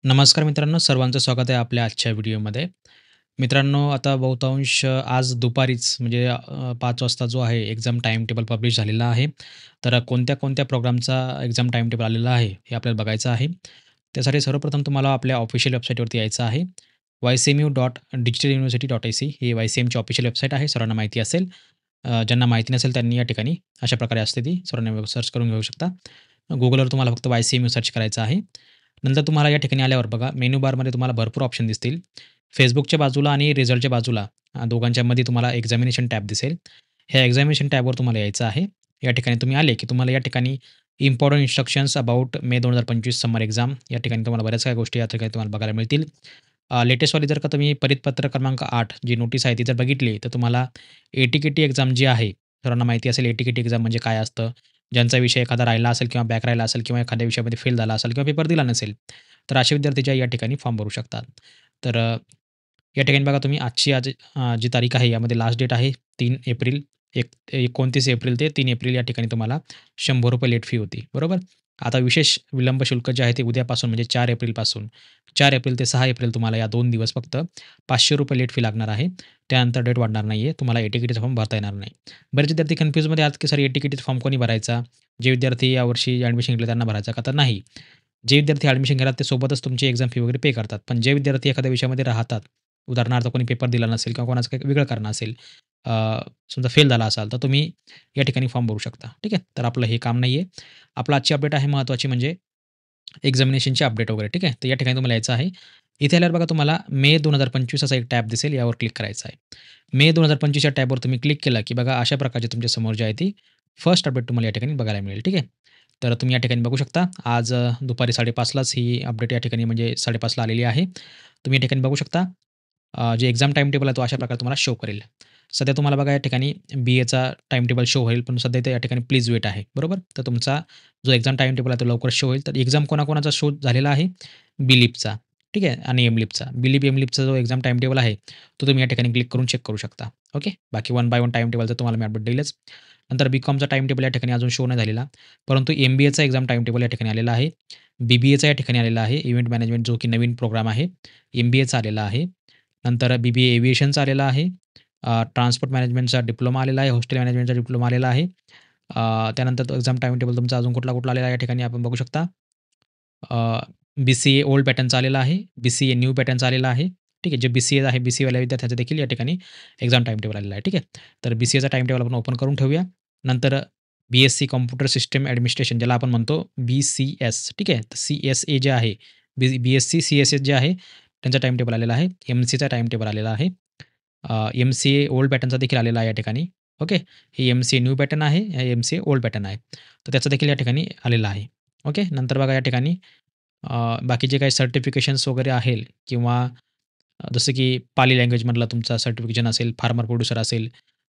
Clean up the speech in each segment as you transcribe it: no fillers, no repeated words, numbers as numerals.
नमस्कार मित्रांनो, सर्वांचं स्वागत आहे आपल्या आजच्या व्हिडिओमध्ये. मित्रांनो, आता बहुतांश आज दुपारीच म्हणजे 5 वाजता जो आहे एक्झाम टाईम टेबल पब्लिश झालेला आहे. तर कोणत्या-कोणत्या प्रोग्रामचा एक्झाम टाईम टेबल आलेला आहे, हे आपल्याला बघायचं आहे. त्यासाठी सर्वप्रथम तुम्हाला आपल्या ऑफिशियल वेबसाईटवरती यायचं आहे. ycmu.digitaluniversity.ac ही YCMची ऑफिशियल वेबसाईट आहे. सर्वांना माहिती असेल. ज्यांना माहिती नसेल त्यांनी या ठिकाणी अशा प्रकारे असते ती. सर्वांना सर्च करून घेऊ शकता. Googleवर तुम्हाला फक्त YCMU सर्च करायचं आहे. नंतर तुम्हाला या ठिकाणी आल्यावर बघा मेनू बारमध्ये तुम्हाला भरपूर ऑप्शन दिसतील. Facebookच्या बाजूला आणि रिझल्टच्या बाजूला दोघांच्यामध्ये तुम्हाला एक्झामिनेशन टॅब दिसेल. ह्या एक्झामिनेशन टॅबवर तुम्हाला यायचं आहे. या ठिकाणी तुम्ही आले, की तुम्हाला या ठिकाणी important instructions about may 2025 summer exam या ठिकाणी तुम्हाला बऱ्याच काही गोष्टी या ठिकाणी तुम्हाला बघायला मिळतील. लेटेस्टवाली जर का तुम्ही परिपत्र क्रमांक 8 जी नोटीस आहे ती जर बघितली, तर तुम्हाला ए-टी-के-टी एक्झाम जी आहे, सर्वांना माहिती असेल ए-टी-के-टी एक्झाम म्हणजे काय असतं. ज्यांचा विषय एखादा राहिला असेल किंवा बॅक राहिला असेल किंवा एखाद्या विषयामध्ये फेल झाला असेल किंवा पेपर दिला नसेल, तर असे विद्यार्थी जे आहे या ठिकाणी फॉर्म भरू शकतात. तर या ठिकाणी बघा तुम्ही आजची जी तारीख आहे यामध्ये लास्ट डेट आहे 3 एप्रिल. 29 एप्रिल ते 3 एप्रिल या ठिकाणी तुम्हाला ₹100 लेट फी होती. बरोबर? आता विशेष विलंब शुल्क जे आहे ते उद्यापासून म्हणजे 4 एप्रिलपासून 4 एप्रिल ते 6 एप्रिल तुम्हाला या 2 दिवस फक्त ₹500 लेट फी लागणार आहे. त्यानंतर डेट वाढणार नाही आहे. तुम्हाला ए-टी-के-टीचा फॉर्म भरता येणार नाही. बरेच विद्यार्थी कन्फ्यूजमध्ये आहेत, की सर ए-टी-के-टीचा फॉर्म कोणी भरायचा? जे विद्यार्थी यावर्षी ॲडमिशन घेतलं त्यांना भरायचा का? तर नाही. जे विद्यार्थी ॲडमिशन घेतात ते सोबतच तुमची एक्झाम फी वगैरे पे करतात. पण जे विद्यार्थी एखाद्या विषयामध्ये राहतात, उदाहरणार्थ कोणी पेपर दिला नसेल किंवा कोणाचं काही वेगळं कारण असेल, अ, समजा फेल झाला असाल, तर तुम्ही या ठिकाणी फॉर्म भरू शकता. ठीक आहे. तर आपलं हे काम नाही आहे. आपलं आजची अपडेट आहे महत्त्वाची म्हणजे एक्झामिनेशनची अपडेट वगैरे. ठीक आहे. तर या ठिकाणी तुम्हाला यायचं आहे. इथे आल्यावर बघा तुम्हाला मे 2025 असा एक टॅब दिसेल. यावर क्लिक करायचं आहे. मे 2025 या टॅबवर तुम्ही क्लिक केलं, की बघा अशा प्रकारची तुमच्या समोर जी आहे ती फर्स्ट अपडेट तुम्हाला या ठिकाणी बघायला मिळेल. ठीक आहे. तर तुम्ही या ठिकाणी बघू शकता. आज दुपारी 5:30लाच ही अपडेट या ठिकाणी म्हणजे 5:30ला आलेली आहे. तुम्ही या ठिकाणी बघू शकता. जे एक्झाम टाईम टेबल आहे तो अशा प्रकारे तुम्हाला शो करेल. सध्या तुम्हाला बघा या ठिकाणी बी-एचा टाईम टेबल शो होईल, पण सध्या इथे या ठिकाणी प्लीज वेट आहे. बरोबर? तर तुमचा जो एक्झाम टाईम टेबल आहे तो लवकर शो होईल. तर एक्झाम कोणाकोणाचा शो झालेला आहे? बी-लिपचा. ठीक आहे आणि एम-लिपचा. बी-लिप, एम-लिपचा जो एक्झाम टाईम टेबल आहे, तो तुम्ही या ठिकाणी क्लिक करून चेक करू शकता. ओके. बाकी one by one time table तर तुम्हाला मी अपडेट देईलच. नंतर बी-कॉमचा टाईम टेबल या ठिकाणी अजून शो नाही झालेला. परंतु एम-बी-एचा एक्झाम टाईम टेबल या ठिकाणी आलेला आहे. बी-बी-एचा या ठिकाणी आलेला आहे. इव्हेंट मॅनेजमेंट जो की नवीन प्रोग्राम आहे. एम-बी-एचा आलेला आहे. नंतर बी-बी-ए एव्हिएशनचा आलेला आहे. ट्रान्सपोर्ट मॅनेजमेंटचा डिप्लोमा आलेला आहे. हॉस्टेल मॅनेजमेंटचा डिप्लोमा आलेला आहे. त्यानंतर तो एक्झाम टाईम टेबल तुमचा अजून कुठला-कुठला आलेला आहे या ठिकाणी आपण बघू शकता. बी-सी-ए ओल्ड पॅटर्नचा आलेला आहे. बी-सी-ए न्यू पॅटर्नचा आलेला आहे. ठीक आहे. जे बी-सी-ए आहे, बी-सी-एवाल्या विद्यार्थ्यांचं देखील या ठिकाणी एक्झाम टाईम टेबल आलेला आहे. ठीक आहे. तर बी-सी-एचा टाईम टेबल आपण ओपन करून ठेवूया. नंतर बी-एस-सी कॉम्प्युटर सिस्टम ॲडमिनिस्ट्रेशन ज्याला आपण म्हणतो बी-सी-एस. ठीक आहे. तर सी-एस-ए जे आहे, बी-एस-सी, सी-एस-एस जे आहे त्यांचा टाईम टेबल आलेला आहे. एम-सीचा टाईम टेबल आलेला आहे. एम-सी-ए ओल्ड पॅटर्नचा देखील आलेला आहे या ठिकाणी. ओके. ही एम-सी-ए न्यू पॅटर्न आहे. एम-सी-ए ओल्ड पॅटर्न आहे. तर त्याचा देखील या ठिकाणी आलेला आहे. ओके. नंतर बघा या ठिकाणी बाकीचे काही सर्टिफिकेशन्स वगैरे आहे किंवा जसं की पाली लँग्वेजमधला तुमचा सर्टिफिकेशन असेल, फार्मर प्रोड्युसर असेल,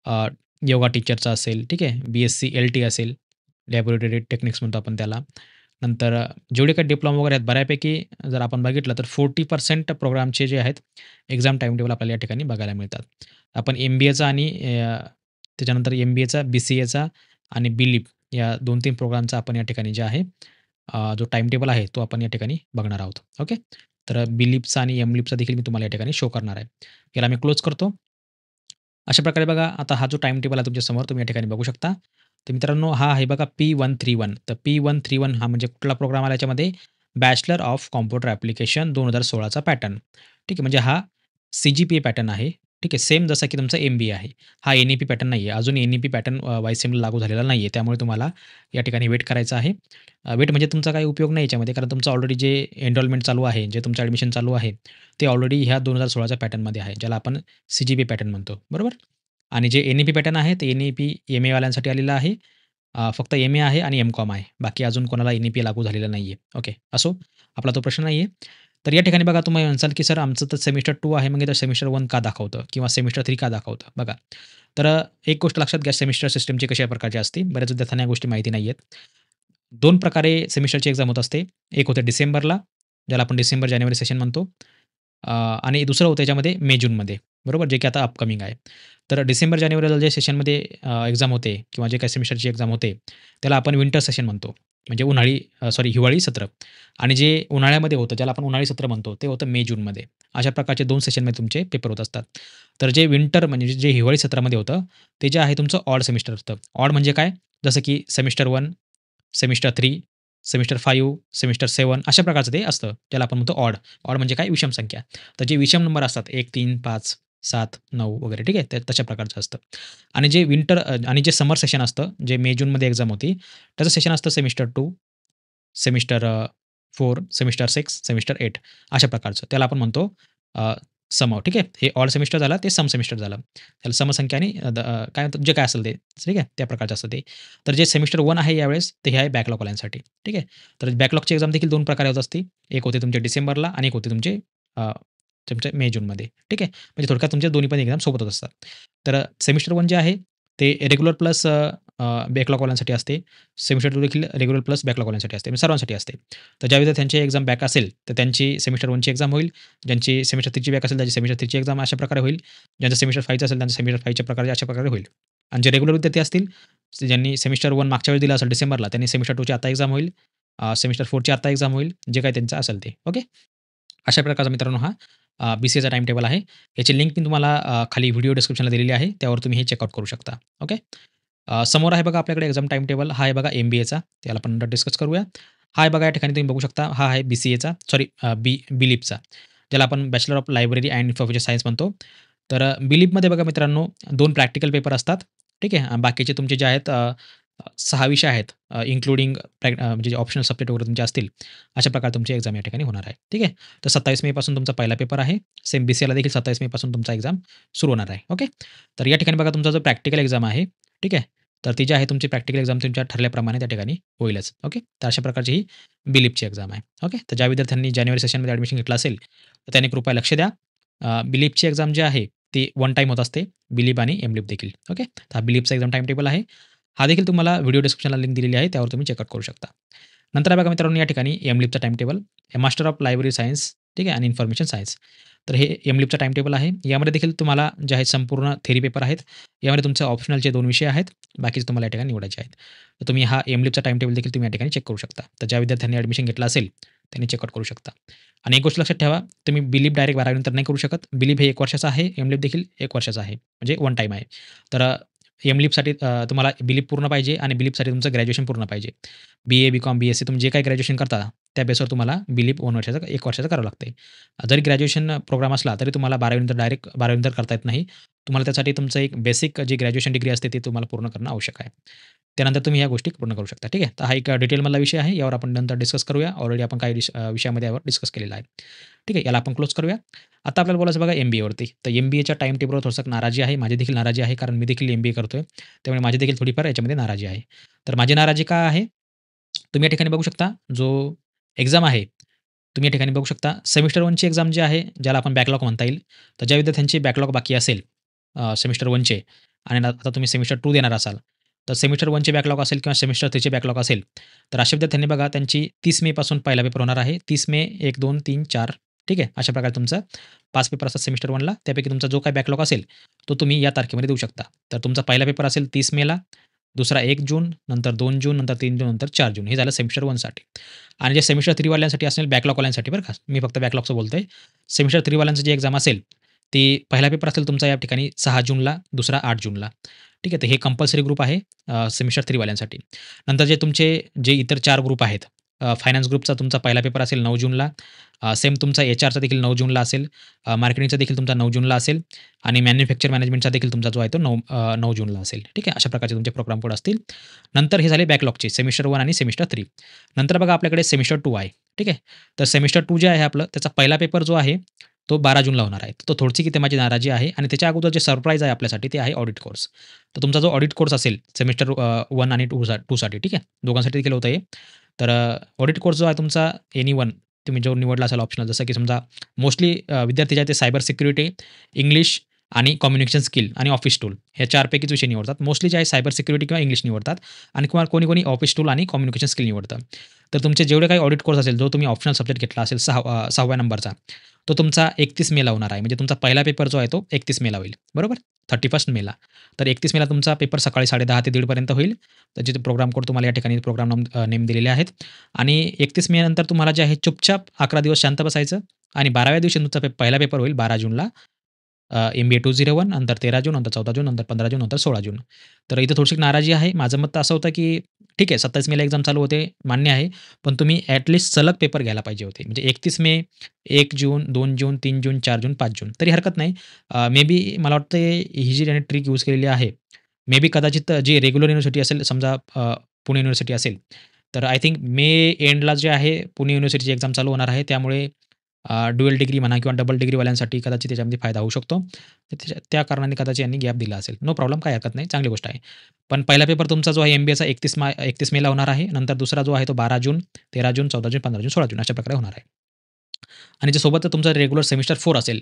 अ, योगा टीचरचा असेल, ठीक आहे. बी-एस-सी एल-टी असेल, लॅबोरेटरी टेक्निक्स म्हणतो आपण त्याला. नंतर जेवढे काही डिप्लोमा वगैरे आहेत बऱ्यापैकी जर आपण बघितलं तर 40% प्रोग्रामचे जे आहेत एक्झाम टाईम टेबल आपल्याला या ठिकाणी बघायला मिळतात. आपण एम-बी-एचा आणि त्याच्यानंतर एम-बी-एचा, बी-सी-एचा आणि बी-लिप या 2-3 प्रोग्रामचा आपण या ठिकाणी जे आहे जो टाईम टेबल आहे तो आपण या ठिकाणी बघणार आहोत. ओके. तर बी-लिपचा आणि एम-लिपचा देखील मी तुम्हाला या ठिकाणी शो करणार आहे. याला मी क्लोज करतो. अशा प्रकारे बघा आता हा जो टाईम टेबल आहे तुमच्यासमोर तुम्ही या ठिकाणी बघू शकता. तर मित्रांनो हा आहे बघा P131. तर P131 हा म्हणजे कुठला प्रोग्राम आला याच्यामध्ये बॅचलर ऑफ कॉम्प्युटर ॲप्लिकेशन 2016चा पॅटर्न. ठीक आहे. म्हणजे हा सी-जी-पी-ए पॅटर्न आहे. ठीक आहे. सेम जसा की तुमचा एम-बी-ए आहे. हा एन-ई-पी पॅटर्न नाही आहे. अजून एन-ई-पी पॅटर्न वायसीएमला लागू झालेला नाही आहे. त्यामुळे तुम्हाला या ठिकाणी वेट करायचं आहे. वेट म्हणजे तुमचा काही उपयोग नाही याच्यामध्ये कारण तुमचं ऑलरेडी जे एनरोलमेंट चालू आहे, जे तुमचं ॲडमिशन चालू आहे, ते ऑलरेडी ह्या 2016च्या पॅटर्नमध्ये आहे. ज्याला आपण सी-जी-पी पॅटर्न म्हणतो. बरोबर? आणि जे एन-ई-पी पॅटर्न आहे ते एन-ई-पी एम-एवाल्यांसाठी आलेलं आहे. फक्त एम-ए आहे आणि एम-कॉम आहे. बाकी अजून कोणाला एन-ई-पी लागू झालेलं नाही आहे. ओके. असो, आपला तो प्रश्न नाही आहे. तर या ठिकाणी बघा तुम्ही म्हणसाल, की "सर आमचं तर सेमिस्टर 2 आहे, मग इथं सेमिस्टर 1 का दाखवतं? किंवा सेमिस्टर 3 का दाखवतं?" बघा, तर एक गोष्ट लक्षात घ्या सेमिस्टर सिस्टमची कशा प्रकारची असते. बऱ्याच विद्यार्थ्यांना या गोष्टी माहिती नाही आहेत. 2 प्रकारे सेमिस्टरची एक्झाम होत असते. एक होते डिसेंबरला, ज्याला आपण डिसेंबर-जानेवारी सेशन म्हणतो. आणि दुसरं होतं याच्यामध्ये मे-जूनमध्ये, बरोबर? जे की आता अपकमिंग आहे. तर डिसेंबर-जानेवारीला जे सेशनमध्ये एक्झाम होते किंवा जे काही सेमिस्टरची एक्झाम होते, त्याला आपण विंटर सेशन म्हणतो. म्हणजे हिवाळी सत्र आणि जे उन्हाळ्यामध्ये होतं, ज्याला आपण उन्हाळी सत्र म्हणतो, ते होतं मे-जूनमध्ये. अशा प्रकारचे 2 सेशनमध्ये तुमचे पेपर होत असतात. तर जे विंटर म्हणजे जे हिवाळी सत्रामध्ये होतं, ते जे आहे तुमचं ऑड सेमिस्टर असतं. ऑड म्हणजे काय? जसं की सेमिस्टर 1, सेमिस्टर 3, सेमिस्टर 5, सेमिस्टर 7 अशा प्रकारचं ते असतं. ज्याला आपण म्हणतो ऑड. ऑड म्हणजे काय? विषम संख्या. तर जे विषम नंबर असतात 1, 3, 5, 7, 9 वगैरे ठीक आहे. तशा प्रकारचं असतं. आणि जे आणि जे समर सेशन असतं, जे मे-जूनमध्ये एक्झाम होती, त्याचं सेशन असतं सेमिस्टर 2, सेमिस्टर 4, सेमिस्टर 6, सेमिस्टर 8 अशा प्रकारचं. त्याला आपण म्हणतो समर ठीक आहे. हे ऑड सेमिस्टर झालं, ते सम सेमिस्टर झालं. त्याला समसंख्या आणि काय म्हणतात जे काय असेल ते, ठीक आहे, त्या प्रकारचं असतं ते. तर जे सेमिस्टर 1 आहे यावेळेस, ते हे आहे बॅकलॉगवाल्यांसाठी, ठीक आहे. तर बॅकलॉगची एक्झाम देखील 2 प्रकारे होत असते. एक होते तुमचे डिसेंबरला आणि एक होते तुमचे मे-जूनमध्ये, ठीक आहे. म्हणजे थोडक्यात तुमचे दोन्ही पण एक्झाम सोबत होत असतात. तर सेमिस्टर 1 जे आहे, ते रेग्युलर प्लस बॅकलॉगवाल्यांसाठी असते. सेमिस्टर 2 देखील रेग्युलर प्लस बॅकलॉगवाल्यांसाठी असते, म्हणजे सर्वांसाठी असते. तर ज्या विद्यार्थ्यांची एक्झाम बॅक असेल, तर त्यांची सेमिस्टर 1ची एक्झाम होईल. ज्यांची सेमिस्टर 3ची बॅक असेल, त्यांची सेमिस्टर 3ची एक्झाम अशा प्रकारे होईल. ज्यांचं सेमिस्टर 5चं असेल, त्यांचं सेमिस्टर 5च्या प्रकारे अशा प्रकारे होईल. आणि जे रेग्युलर विद्यार्थी असतील, ज्यांनी सेमिस्टर 1 मागच्या वेळेस दिलं असेल डिसेंबरला, त्यांनी सेमिस्टर 2ची आता एक्झाम होईल. सेमिस्टर 4ची आता एक्झाम होईल. जे काही त्यांचं असेल ते. ओके. अशा प्रकारचा मित्रांनो हा बी-सी-एचा टाईम टेबल आहे. याची लिंक मी तुम्हाला खाली व्हिडिओ डिस्क्रिप्शनला दिलेली आहे. त्यावर तुम्ही हे चेकआउट करू शकता. ओके. समोर आहे बघा आपल्याकडे एक्झाम टाईम टेबल. हा आहे बघा एम-बी-एचा. त्याला आपण नंतर डिस्कस करूया. हा आहे बघा या ठिकाणी तुम्ही बघू शकता. हा आहे बी-सी-एचा सॉरी बी-लिपचा. ज्याला आपण bachelor of library and information science म्हणतो. तर बी-लिपमध्ये बघा मित्रांनो 2 प्रॅक्टिकल पेपर असतात. ठीक आहे. बाकीचे तुमचे जे आहेत 6 विषय आहेत इन्क्लुडिंग म्हणजे ऑप्शनल सब्जेक्ट वगैरे तुमचे असतील. अशा प्रकारे तुमची एक्झाम या ठिकाणी होणार आहे. ठीक आहे. तर 27 मेपासून तुमचा पहिला पेपर आहे. सेम बी-सी-एला देखील 27 मेपासून तुमचा एक्झाम सुरू होणार आहे. ओके. तर या ठिकाणी बघा तुमचा जो प्रॅक्टिकल एक्झाम आहे, ठीक आहे. तर ती जी आहे तुमची प्रॅक्टिकल एक्झाम तुमच्या ठरल्याप्रमाणे त्या ठिकाणी होईलच. ओके. तर अशा प्रकारची ही बी-लिपची एक्झाम आहे. ओके. तर ज्या विद्यार्थ्यांनी जानेवारी सेशनमध्ये ॲडमिशन घेतलं असेल, तर त्यांनी कृपया लक्ष द्या. बी-लिपची एक्झाम जी आहे ती वन टाईम होत असते. बी-लिप आणि एम-लिप देखील. ओके. तर हा बी-लिपचा एक्झाम टाईम टेबल आहे. हा देखील तुम्हाला व्हिडिओ डिस्क्रिप्शनला लिंक दिलेली आहे. त्यावर तुम्ही चेकआउट करू शकता. नंतर आहे बघा मित्रांनो या ठिकाणी एम-लिपचा time table. Master of library science ठीक आहे आणि इन्फॉर्मेशन सायन्स. तर हे एम-लिपचा टाईम टेबल आहे. यामध्ये देखील तुम्हाला जे आहेत संपूर्ण थेअरी पेपर आहेत. यामध्ये तुमचे ऑप्शनलचे 2 विषय आहेत. बाकीचे तुम्हाला या ठिकाणी निवडायचे आहेत. तर तुम्ही हा एम-लिपचा टाईम टेबल देखील तुम्ही या ठिकाणी चेक करू शकता. तर ज्या विद्यार्थ्यांनी ॲडमिशन घेतलं असेल, त्यांनी चेकआउट करू शकता. आणि एक गोष्ट लक्षात ठेवा, तुम्ही बी-लिप डायरेक्ट 12वी नंतर नाही करू शकत. बी-लिप हे 1 वर्षाचं आहे. एम-लिप देखील 1 वर्षाचं आहे. म्हणजे वन टाईम आहे. तर एम-लिपसाठी तुम्हाला बी-लिप पूर्ण पाहिजे आणि बी-लिपसाठी तुमचं ग्रॅज्युएशन पूर्ण पाहिजे. बी-ए, बी-कॉम, बी-एस-सी तुम्ही जे काही ग्रॅज्युएशन करता, त्या बेसवर तुम्हाला बी-लिप 1 वर्षाचं करावं लागते. जरी ग्रॅज्युएशन प्रोग्राम असला, तरी तुम्हाला 12वी नंतर डायरेक्ट 12वी नंतर करता येत नाही. तुम्हाला त्यासाठी तुमचं एक बेसिक जी ग्रॅज्युएशन डिग्री असते, ती तुम्हाला पूर्ण करणं आवश्यक आहे. त्यानंतर तुम्ही ह्या गोष्टी पूर्ण करू शकता. ठीक आहे. तर हा एक डिटेलमधला विषय आहे. यावर आपण नंतर डिस्कस करूया. ऑलरेडी आपण काही विषयामध्ये यावर डिस्कस केलेला आहे. ठीक आहे. याला आपण क्लोज करूया. आता आपल्याला बोलायचं बघा एम-बी-एवरती. तर एम-बी-एच्या टाईम टेबलवर थोडंसं नाराजी आहे. माझी देखील नाराजी आहे. कारण मी देखील एम-बी-ए करतोय. त्यामुळे माझी देखील थोडीफार याच्यामध्ये नाराजी आहे. तर माझी नाराजी का आहे? तुम्ही या ठिकाणी बघू शकता, जो एक्झाम आहे, तुम्ही या ठिकाणी बघू शकता सेमिस्टर 1ची एक्झाम जी आहे, ज्याला आपण बॅकलॉग म्हणता येईल. तर ज्या विद्यार्थ्यांची बॅकलॉग बाकी असेल सेमिस्टर 1चे आणि आता तुम्ही सेमिस्टर 2 देणार असाल, तर सेमिस्टर 1चे बॅकलॉग असेल किंवा सेमिस्टर 3चे बॅकलॉग असेल, तर अशा विद्यार्थ्यांनी बघा त्यांची 30 मेपासून पहिला पेपर होणार आहे. 30 मे 1, 2, 3, 4 ठीक आहे. अशा प्रकारे तुमचं 5 पेपर असतात सेमिस्टर 1ला. त्यापैकी तुमचा जो काही बॅकलॉग असेल, तो तुम्ही या तारखेमध्ये देऊ शकता. तर तुमचा पहिला पेपर असेल 30 मेला, दुसरा 1 जून, नंतर 2 जून, नंतर 3 जून, नंतर 4 जून. हे झालं सेमिस्टर 1साठी. आणि जे सेमिस्टर 3 वाल्यांसाठी असेल बॅकलॉगवाल्यांसाठी बरं का, मी फक्त बॅकलॉगचं बोलतोय. सेमिस्टर 3 वाल्यांची जी एक्झाम असेल, ती पहिला पेपर असेल तुमचा या ठिकाणी 6 जूनला, दुसरा 8 जूनला. ठीक आहे. तर हे कंपल्सरी ग्रुप आहे सेमिस्टर 3 वाल्यांसाठी. नंतर जे इतर 4 ग्रुप आहेत, फायनान्स ग्रुपचा तुमचा पहिला पेपर असेल 9 जूनला. सेम तुमचा एचआरचा देखील 9 जूनला असेल. मार्केटिंगचा देखील तुमचा 9 जूनला असेल आणि मॅन्युफॅक्चर मॅनेजमेंटचा देखील तुमचा जो आहे तो 9 जूनला असेल. ठीक आहे. अशा प्रकारचे तुमचे प्रोग्राम कोड असतील. नंतर हे झाले बॅकलॉगचे सेमिस्टर 1 आणि सेमिस्टर 3. नंतर बघा आपल्याकडे सेमिस्टर 2 आहे. ठीक आहे. तर सेमिस्टर 2 जे आहे आपलं, त्याचा पहिला पेपर जो आहे, तो 12 जूनला होणार आहे. तो थोडीशी इथे माझी नाराजी आहे आणि त्याच्या अगोदर जे सरप्राईज आहे आपल्यासाठी ते आहे ऑडिट कोर्स. तर तुमचा जो ऑडिट कोर्स असेल सेमिस्टर 1 आणि 2 साठी ठीक आहे. दोघांसाठी देखील होतं हे. तर ऑडिट कोर्स जो आहे तुमचा एनीवन तुम्ही जो निवडला असाल ऑप्शनल जसं की समजा मोस्टली विद्यार्थी जे आहेत ते सायबर सिक्युरिटी, इंग्लिश आणि कम्युनिकेशन स्किल आणि ऑफिस टूल ह्या 4 पैकीच विषय निवडतात. मोस्टली जे आहे सायबर सिक्युरिटी किंवा इंग्लिश निवडतात आणि किंवा कोणी-कोणी ऑफिस टूल आणि कम्युनिकेशन स्किल निवडतं. तर तुमचे जेवढे काही ऑडिट कोर्स असेल, जो तुम्ही ऑप्शनल सब्जेक्ट घेतला असेल 6व्या नंबरचा, तो तुमचा 31 मेला होणार आहे. म्हणजे तुमचा पहिला पेपर जो आहे तो 31 मेला होईल. बरोबर? 31 मेला. तर 31 मेला तुमचा पेपर सकाळी 10:30 ते 1:30 पर्यंत होईल. त्याचे प्रोग्राम कोड तुम्हाला या ठिकाणी प्रोग्राम नेम दिलेले आहेत आणि 31 मे नंतर तुम्हाला जे आहे चुपचाप 11 दिवस शांत बसायचं आणि 12व्या दिवशी तुमचा पहिला पेपर होईल 12 जूनला. MBA 201 नंतर 13 जून, नंतर 14 जून, नंतर 15 जून, नंतर 16 जून. तर इथे थोडीशी नाराजी आहे. माझं मत तर असं होतं, की ठीक आहे 27 मेला एक्झाम चालू होते, मान्य आहे. पण तुम्ही सलग पेपर घ्यायला पाहिजे होते. म्हणजे 31 मे, 1 जून, 2 जून, 3 जून, 4 जून, 5 जून तरी हरकत नाही. मे बी मला वाटतं ही जी त्याने ट्रिक यूज केलेली आहे, मे बी कदाचित जी रेग्युलर युनिव्हर्सिटी असेल समजा पुणे युनिव्हर्सिटी असेल, तर आय थिंक मे एंडला जे आहे पुणे युनिव्हर्सिटीची एक्झाम चालू होणार आहे. त्यामुळे ड्युअल डिग्री म्हणा किंवा डबल डिग्रीवाल्यांसाठी कदाचित त्याच्यामध्ये फायदा होऊ शकतो. तर त्या कारणाने कदाचित यांनी गॅप दिला असेल. नो प्रॉब्लेम काही हरकत नाही, चांगली गोष्ट आहे. पण पहिला पेपर तुमचा जो आहे MBAचा 31 मेला होणार आहे. नंतर दुसरा जो आहे तो 12 जून, 13 जून, 14 जून, 15 जून, 16 जून अशा प्रकारे होणार आहे. आणि जे सोबत तुमचा रेग्युलर सेमिस्टर 4 असेल,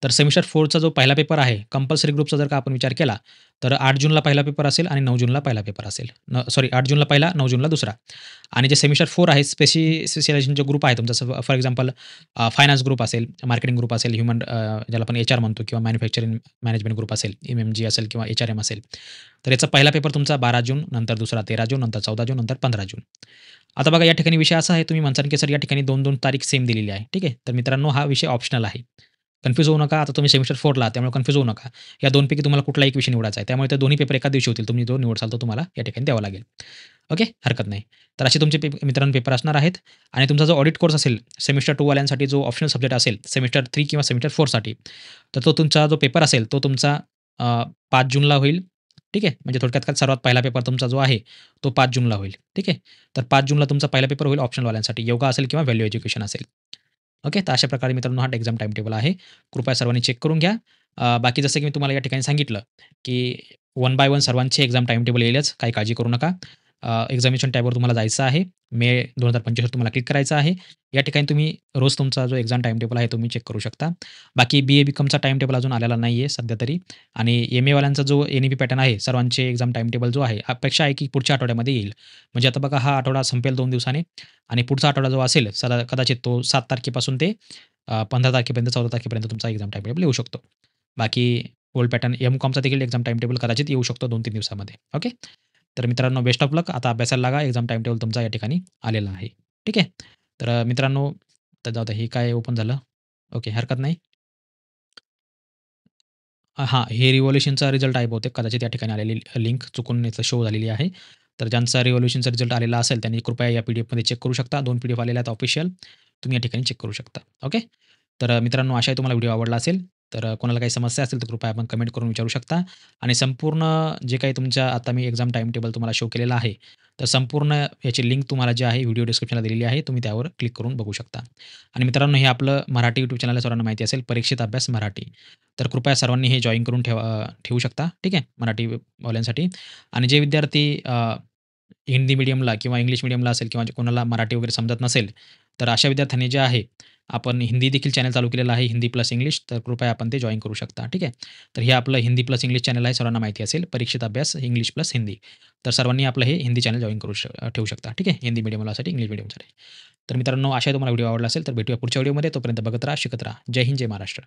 तर सेमिस्टर 4चा जो पहिला पेपर आहे, कंपल्सरी ग्रुपचा जर का आपण विचार केला, तर 8 जूनला पहिला पेपर असेल आणि 9 जूनला पहिला पेपर असेल. सॉरी 8 जूनला पहिला, 9 जूनला दुसरा. आणि जे सेमिस्टर 4 आहे, स्पेशलायझेशन जो ग्रुप आहे तुमचा फॉर एक्झाम्पल फायनान्स ग्रुप असेल, मार्केटिंग ग्रुप असेल, ज्याला आपण HR म्हणतो किंवा मॅन्युफॅक्चरिंग मॅनेजमेंट ग्रुप असेल, MMG असेल किंवा HRM असेल. तर याचा पहिला पेपर तुमचा 12 जून, नंतर दुसरा 13 जून, नंतर 14 जून, नंतर 15 जून. आता बघा या ठिकाणी विषय असा आहे, तुम्ही म्हणसाल की सर या ठिकाणी 2-2 तारीख सेम दिलेली आहे. ठीक आहे. तर मित्रांनो हा विषय ऑप्शनल आहे. कन्फ्यूज होऊ नका. आता तुम्ही सेमिस्टर 4ला त्यामुळे कन्फ्यूज होऊ नका. या 2 पैकी तुम्हाला कुठला एक विषय निवडायचा आहे. त्यामुळे ते दोन्ही पेपर एकाच दिवशी होतील. तुम्ही जो निवडसाल तो तुम्हाला या ठिकाणी द्यावा लागेल. ओके. हरकत नाही. तर असे तुमचे मित्रांनो पेपर असणार आहेत आणि तुमचा जो ऑडिट कोर्स असेल सेमिस्टर 2 वाल्यांसाठी जो ऑप्शनल सब्जेक्ट असेल सेमिस्टर 3 किंवा सेमिस्टर 4 साठी तर तो तुमचा जो पेपर असेल तो तुमचा 5 जूनला होईल. ठीक आहे. म्हणजे थोडक्यात काय सर्वात पहिला पेपर तुमचा जो आहे तो 5 जूनला होईल. ठीक आहे. तर 5 जूनला तुमचा पहिला पेपर होईल ऑप्शनलवाल्यांसाठी. योगा असेल किंवा व्हॅल्यू एज्युकेशन असेल. ओके. तर अशा प्रकारे मित्रांनो हा एक्झाम टाईम टेबल आहे. कृपया सर्वांनी चेक करून घ्या. बाकी जसं की मी तुम्हाला या ठिकाणी सांगितलं, की वन बाय वन सर्वांची एक्झाम टाईम टेबल येईलच. काही काळजी करू नका. एक्झामिनेशन टॅबवर तुम्हाला जायचं आहे. मे 2025 वर तुम्हाला क्लिक करायचं आहे. या ठिकाणी तुम्ही रोज तुमचा जो एक्झाम टाईम टेबल आहे तुम्ही चेक करू शकता. बाकी BA BComचा टाईम टेबल अजून आलेला नाही आहे सध्या तरी आणि MAवाल्यांचा जो NEP पॅटर्न आहे सर्वांचे एक्झाम टाईम टेबल जो आहे अपेक्षा आहे की पुढच्या आठवड्यामध्ये येईल. म्हणजे आता बघा हा आठवडा संपेल 2 दिवसांनी आणि पुढचा आठवडा जो असेल कदाचित तो 7 तारखेपासून ते 15 तारखेपर्यंत 14 तारखेपर्यंत तुमचा एक्झाम टाईम टेबल येऊ शकतो. बाकी ओल्ड पॅटर्न MCOMचा देखील एक्झाम टाईम टेबल कदाचित येऊ शकतो 2-3 दिवसामध्ये. ओके. तर मित्रांनो बेस्ट ऑफ लक. आता अभ्यासाला लागा. एक्झाम टाईम टेबल तुमचा या ठिकाणी आलेला आहे. ठीक आहे. तर मित्रांनो तर जाऊ द्या हे काय ओपन झालं. ओके हरकत नाही. हां, हे रिव्हॉल्यूशनचा रिझल्ट आहे बहुतेक कदाचित या ठिकाणी आलेली लिंक चुकून इथं शो झालेली आहे. तर ज्यांचा रिव्हॉल्यूशनचा रिझल्ट आलेला असेल त्यांनी कृपया या PDF चेक करू शकता. 2 PDF आलेल्या आहेत ऑफिशियल. तुम्ही या ठिकाणी चेक करू शकता. ओके. तर मित्रांनो आशा आहे तुम्हाला व्हिडिओ आवडला असेल. तर कोणाला काही समस्या असेल तर कृपया आपण कमेंट करून विचारू शकता आणि संपूर्ण जे काही तुमच्या आता मी एक्झाम टाईम टेबल तुम्हाला शो केलेला आहे. तर संपूर्ण याची लिंक तुम्हाला जी आहे व्हिडिओ डिस्क्रिप्शनला दिलेली आहे. तुम्ही त्यावर क्लिक करून बघू शकता. आणि मित्रांनो हे आपलं मराठी यूट्यूब चॅनल सर्वांना माहिती असेल परीक्षित अभ्यास मराठी. तर कृपया सर्वांनी हे जॉइन करून ठेवू शकता. ठीक आहे. मराठी वाल्यांसाठी आणि जे विद्यार्थी हिंदी मीडियमला किंवा इंग्लिश मीडियमला असेल किंवा जे कोणाला मराठी वगैरे समजत नसेल, तर अशा विद्यार्थ्यांनी जे आहे, आपण हिंदी देखील चॅनल चालू केलेलं आहे, हिंदी प्लस इंग्लिश. तर कृपया आपण ते जॉइन करू शकता. ठीक आहे. तर हे आपलं हिंदी प्लस इंग्लिश चॅनल आहे, सर्वांना माहिती असेल. परीक्षित अभ्यास इंग्लिश प्लस हिंदी. तर सर्वांनी आपलं हे हिंदी चॅनल जॉइन ठेवू शकता. ठीक आहे. हिंदी मीडियमवाल्यासाठी, इंग्लिश मीडियमसाठी. तर मित्रांनो, आशा आहे तुम्हाला व्हिडिओ आवडला असेल, तर भेटूया पुढच्या व्हिडिओमध्ये. तोपर्यंत बघत राहा, शिकत राहा. जय हिंद, जय महाराष्ट्र.